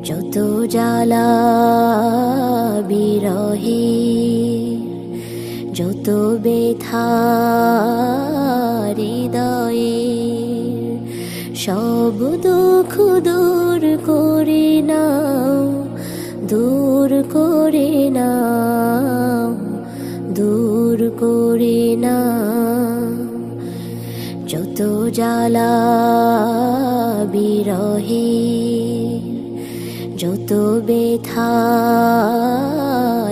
যত জ্বালা বিরহে, যত ব্যথা হৃদয়ে, সব দুঃখ দূর করে নাও, দূর করে নাও, দূর করে নাও। যত জ্বালা বিরহে, যত ব্যথা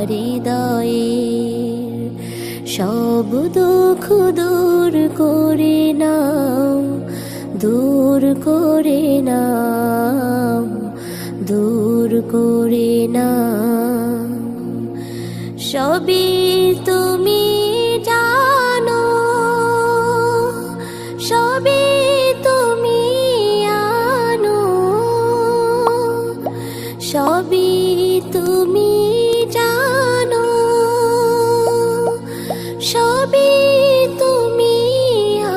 হৃদয়ে, সব দুঃখ দূর করে নাও, দূর করে নাও, দূর করে নাও। সবই তুমি জানো, সবই তুমি আনো, সবই তুমি জানো, সবই তুমি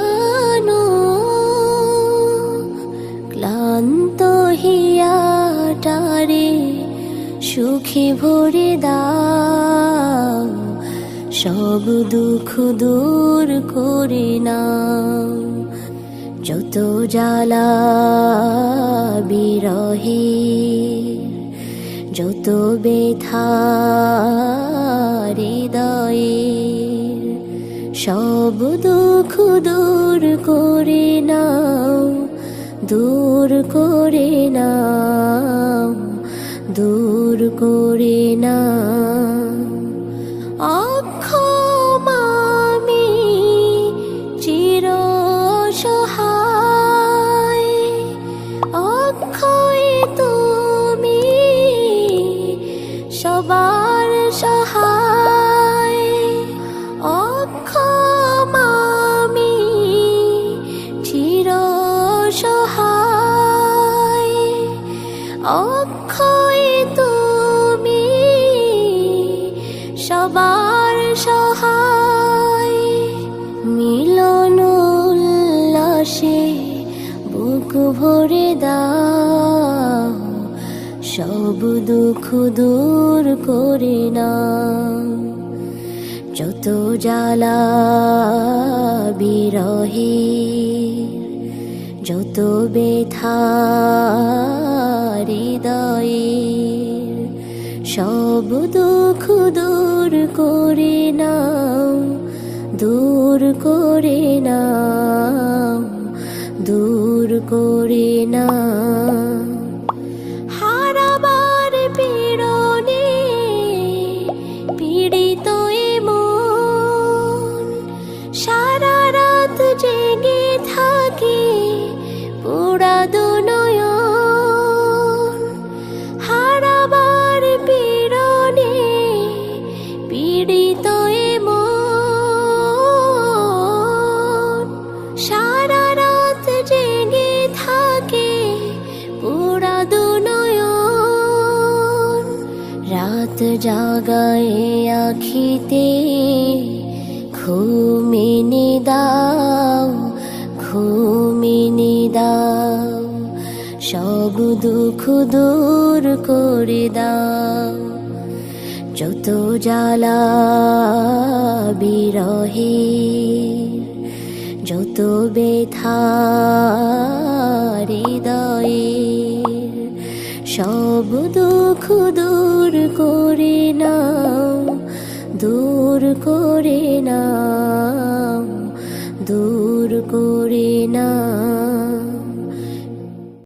আনো। ক্লান্ত হিয়াটারে সুখে ভরে দাও, সব দুঃখ দূর করে নাও। যত জ্বালা বিরহে, যত ব্যথা হৃদয়ে, সব দুঃখ দূর করে নাও, দূর করে নাও, দূর করে নাও। অক্ষম আমি চির সহায়, অক্ষয় তুমি সবার সহায়। অক্ষম আমি চির সহায়, অক্ষয় তুমি সবার সহায়। মিলন উল্লাসে বুক ভরে দাও, সব দুঃখ দূর করে নাও। যত জ্বালা বিরহে, যত ব্যথা হৃদয়ে, সব দুঃখ দূর করে নাও, দূর করে নাও, দূর করে নাও। হারাবার পীড়নে পীড়িত এ মন, সারা রাত জেগে থাকে পোড়া দু নয়ন। হারাবার পীড়নে পীড়িত এ মন, সারা রাত জেগে থাকে পোড়া দু নয়ন। রাত জাগায় আখিতে ঘুমিয়ে দাও, ঘুমিয়ে দাও, সব দুঃখ দূর করে দাও। যত জ্বালা বিরহে, যত ব্যথা হৃদয়ে, সব দুঃখ দূর করে নাও, দূর করে নাও, দূর করে